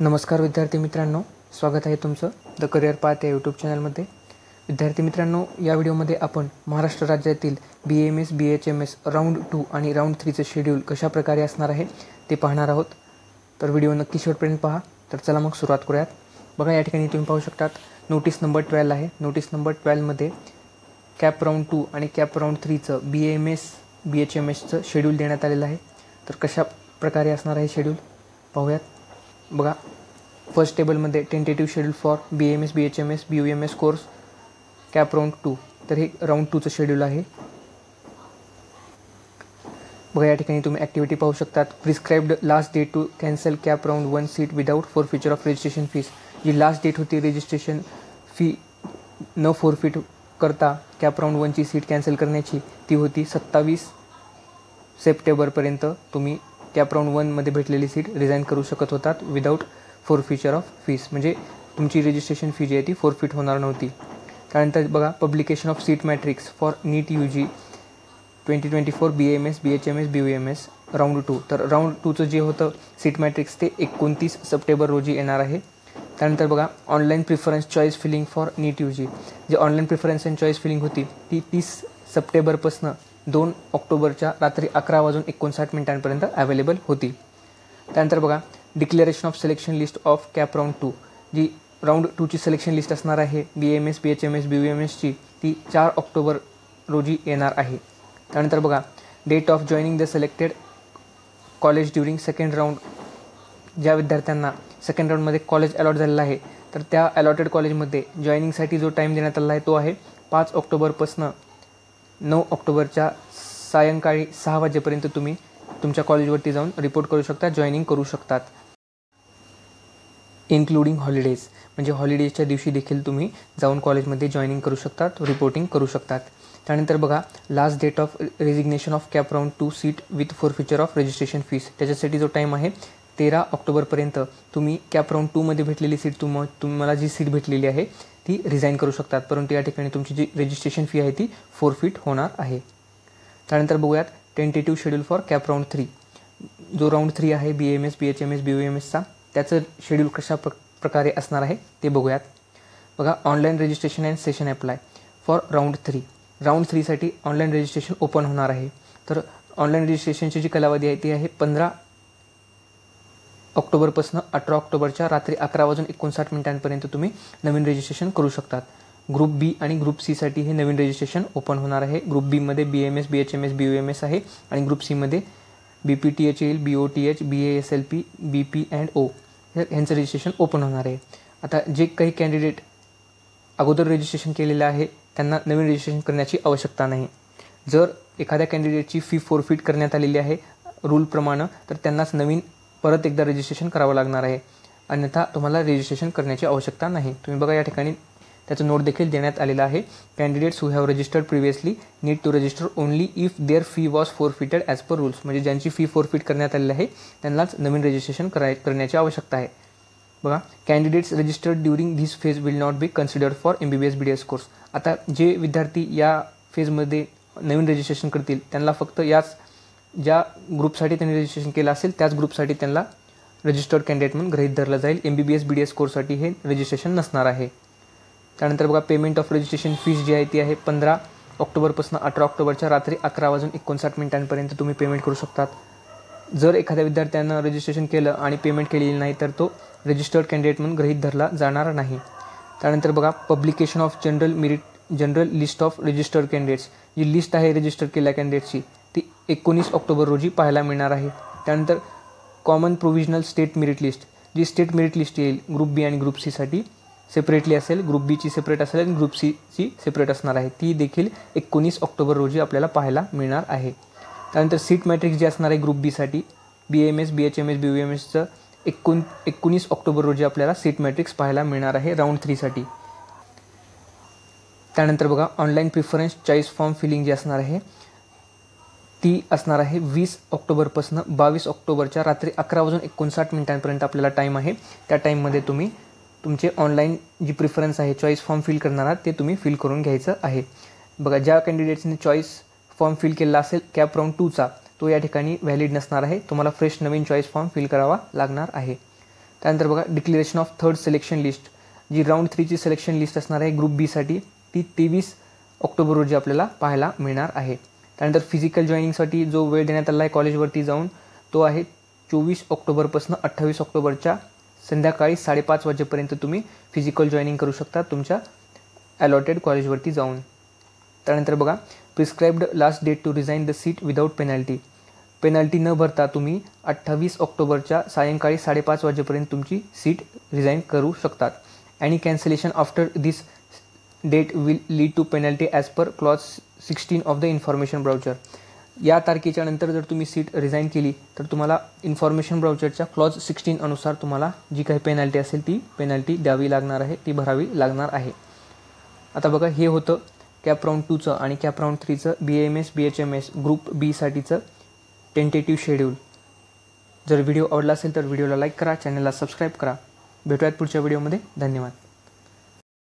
नमस्कार विद्यार्थी मित्रांनो, स्वागत आहे तुमचं द करिअर पाथ या यूट्यूब चॅनलमध्ये। विद्यार्थी मित्रांनो, या व्हिडिओमध्ये आपण महाराष्ट्र राज्यातील BAMS BHMS राऊंड 2 आणि राऊंड 3चं शेड्यूल कशा प्रकारे असणार आहे ते पाहणार आहोत। तर व्हिडिओ नक्की शेवटपर्यंत पहा। तर चला मग सुरुवात करूयात। बघा, या ठिकाणी तुम्ही पाहू शकतात नोटीस नंबर 12 आहे। नोटीस नंबर 12 मध्ये कॅप राऊंड 2 आणि कॅप राऊंड 3चं BAMS BHMSचं शेड्यूल देण्यात आलेलं आहे। तर कशा प्रकारे असणार आहे शेड्यूल पाहूयात। बघा, फर्स्ट टेबलमध्ये tentative schedule for BAMS BHMS BUMS course cap round 2, तर हे राऊंड 2चं शेड्यूल आहे। बघा, या ठिकाणी तुम्ही ॲक्टिव्हिटी पाहू शकतात। Prescribed last date to cancel CAP round 1 seat without forfeiture of registration fees. जी लास्ट डेट होती रजिस्ट्रेशन फी न फॉरफिट करता कॅप राऊंड 1ची सीट कॅन्सल करण्याची, ती होती 27 सप्टेंबरपर्यंत तुम्ही कॅप राऊंड 1मध्ये भेटलेली सीट रिझाईन करू शकत होतात विदाऊट फॉरफिचर ऑफ फीस, म्हणजे तुमची रजिस्ट्रेशन फी जी आहे ती फॉरफिट होणार नव्हती। त्यानंतर बघा, publication of seat matrix for NEET UG 2024 BAMS BHMS BUMS round 2। तर राऊंड 2चं जे होतं सीट मॅट्रिक्स ते 29 सप्टेंबर रोजी येणार आहे। त्यानंतर बघा, online preference choice filling for NEET UG, जे online preference and choice filling होती ती 30 सप्टेंबरपासून 2 ऑक्टोबरच्या रात्री 11:59 अवेलेबल होती। त्यानंतर बघा, declaration of selection list of CAP round 2, जी राऊंड 2ची सिलेक्शन लिस्ट असणार आहे BAMS BHMS BUMSची, ती 4 ऑक्टोबर रोजी येणार आहे। त्यानंतर बघा, date of joining the selected college during second round, ज्या विद्यार्थ्यांना सेकंड राऊंडमध्ये कॉलेज अलॉट झालेलं आहे तर त्या अलॉटेड कॉलेजमध्ये जॉईनिंगसाठी जो टाईम देण्यात आला आहे तो आहे 5 ऑक्टोबरपासून 9 ऑक्टोबरच्या सायंकाळी 6 वाजेपर्यंत तुम्ही तुमच्या कॉलेजवरती जाऊन रिपोर्ट करू शकता, जॉईनिंग करू शकतात। इन्क्लुडिंग हॉलिडेज, म्हणजे हॉलिडेजच्या दिवशी देखील तुम्ही जाऊन कॉलेजमध्ये जॉईनिंग करू शकतात, रिपोर्टिंग करू शकतात। त्यानंतर बघा, last date of resignation of CAP round 2 seat with forfeiture of registration fees, त्याच्यासाठी जो टाईम आहे 13 ऑक्टोबरपर्यंत तुम्ही कॅप राऊंड 2मध्ये भेटलेली सीट तुम्हाला जी सीट भेटलेली आहे ती रिझाईन करू शकतात, परंतु या ठिकाणी तुमची जी रजिस्ट्रेशन फी आहे ती फॉरफिट होणार आहे। त्यानंतर बघूयात tentative schedule for cap round 3, जो राऊंड 3 आहे BAMS BHMS BUMSचा, त्याचं शेड्यूल कशा प्रकारे असणार आहे ते बघूयात। बघा, online registration and session apply for round 3, round 3साठी ऑनलाईन रजिस्ट्रेशन ओपन होणार आहे। तर ऑनलाईन रजिस्ट्रेशनची जी कालावधी आहे ती आहे 15 ऑक्टोबरपासून 18 ऑक्टोबरच्या रात्री 11:59 तुम्ही नवीन रजिस्ट्रेशन करू शकतात। ग्रुप B आणि ग्रुप C साठी हे नवीन रजिस्ट्रेशन ओपन होणार आहे। ग्रुप B मध्ये BAMS BHMS BUMS आहे आणि ग्रुप C मध्ये BPTH येईल, BOTH, BASLP, BP and O ह्यांचं रजिस्ट्रेशन ओपन होणार आहे। आता जे काही कॅन्डिडेट अगोदर रजिस्ट्रेशन केलेलं आहे त्यांना नवीन रजिस्ट्रेशन करण्याची आवश्यकता नाही। जर एखाद्या कॅन्डिडेटची फी फॉरफिट करण्यात आलेली आहे रूलप्रमाणे, तर त्यांनाच नवीन परत एकदा रजिस्ट्रेशन करावं लागणार आहे, अन्यथा तुम्हाला रजिस्ट्रेशन करण्याची आवश्यकता नाही। तुम्ही बघा, या ठिकाणी त्याचं नोट देखील देण्यात आलेला आहे। Candidates who have registered previously need to register only if their fee was forfeited as per rules, म्हणजे ज्यांची फी फॉरफिट करण्यात आलेली आहे त्यांनाच नवीन रजिस्ट्रेशन करण्याची आवश्यकता आहे। बघा, candidates registered during this phase will not be considered for MBBS BDS course. आता जे विद्यार्थी या फेजमध्ये नवीन रजिस्ट्रेशन करतील त्यांना फक्त याच ज्या ग्रुपसाठी त्यांनी रजिस्ट्रेशन केलं असेल त्याच ग्रुपसाठी त्यांना रजिस्टर्ड कॅन्डिडेट म्हणून गृहीत धरलं जाईल। MBBS BDS कोर्ससाठी हे रजिस्ट्रेशन नसणार आहे। त्यानंतर बघा, पेमेंट ऑफ रजिस्ट्रेशन फीस जी आहे ती आहे 15 ऑक्टोबरपासून 18 ऑक्टोबरच्या रात्री 11:59 तुम्ही पेमेंट करू शकतात। जर एखाद्या विद्यार्थ्यानं रजिस्ट्रेशन केलं आणि पेमेंट केलेली नाही तर तो रजिस्टर्ड कॅन्डिडेट म्हणून गृहीत धरला जाणार नाही। त्यानंतर बघा, publication of general list of registered candidates, जी लिस्ट आहे रजिस्टर केलेल्या कॅन्डिडेटची ती 19 ऑक्टोबर रोजी पाहायला मिळणार आहे। त्यानंतर common provisional state merit list, जी स्टेट मेरिट लिस्ट येईल ग्रुप B आणि ग्रुप C साठी सेपरेटली असेल, ग्रुप B ची सेपरेट असेल आणि ग्रुप C ची सेपरेट असणार आहे, ती देखील 19 ऑक्टोबर रोजी आपल्याला पाहायला मिळणार आहे। त्यानंतर सीट मॅट्रिक्स जी असणार आहे ग्रुप B साठी BAMS BHMS BUMSचं 19 ऑक्टोबर रोजी आपल्याला सीट मॅट्रिक्स पाहायला मिळणार आहे राऊंड 3 साठी। त्यानंतर बघा, online preference choice form filling जी असणार आहे ती असणार आहे 20 ऑक्टोबरपासून 22 ऑक्टोबरच्या रात्री 11:59 आपल्याला टाईम आहे। त्या टाईममध्ये तुम्ही तुमचे ऑनलाईन जी प्रिफरन्स आहे चॉईस फॉर्म फिल करणार आहात ते तुम्ही फिल करून घ्यायचं आहे। बघा, ज्या कॅन्डिडेट्सने चॉईस फॉर्म फिल केलेला असेल कॅप राऊंड 2चा तो या ठिकाणी व्हॅलिड नसणार आहे, तुम्हाला फ्रेश नवीन चॉईस फॉर्म फिल करावा लागणार आहे। त्यानंतर बघा declaration of third selection list, जी राऊंड 3ची सिलेक्शन लिस्ट असणार आहे ग्रुप बीसाठी, ती 23 ऑक्टोबर रोजी आपल्याला पाहायला मिळणार आहे. त्यानंतर फिजिकल जॉईनिंगसाठी जो वेळ देण्यात आला आहे कॉलेजवरती जाऊन, तो आहे 24 ऑक्टोबरपासून 28 ऑक्टोबरच्या संध्याकाळी 5:30 वाजेपर्यंत तुम्ही फिजिकल जॉईनिंग करू शकता तुमच्या अलॉटेड कॉलेजवरती जाऊन. त्यानंतर बघा prescribed last date to resign the seat without penalty, penalty न भरता तुम्ही 28 ऑक्टोबरच्या सायंकाळी 5:30 वाजेपर्यंत तुमची सीट रिझाईन करू शकतात. Any cancellation after this date will lead to penalty as per clause 16 of the information brochure. या तारखेच्या नंतर जर तुम्ही सीट रिझाईन केली तर तुम्हाला इन्फॉर्मेशन ब्राउचरच्या क्लॉज 16 अनुसार तुम्हाला जी काही पेनल्टी असेल ती पेनल्टी द्यावी लागणार आहे, ती भरावी लागणार आहे. आता बघा हे होतं कॅप राऊंड 2चं आणि कॅप राऊंड 3चं BAMS BHMS ग्रुप बीसाठीचं टेंटेटिव्ह शेड्यूल. जर व्हिडिओ आवडला असेल तर व्हिडिओला लाईक करा, चॅनलला सबस्क्राईब करा. भेटूयात पुढच्या व्हिडिओमध्ये. धन्यवाद.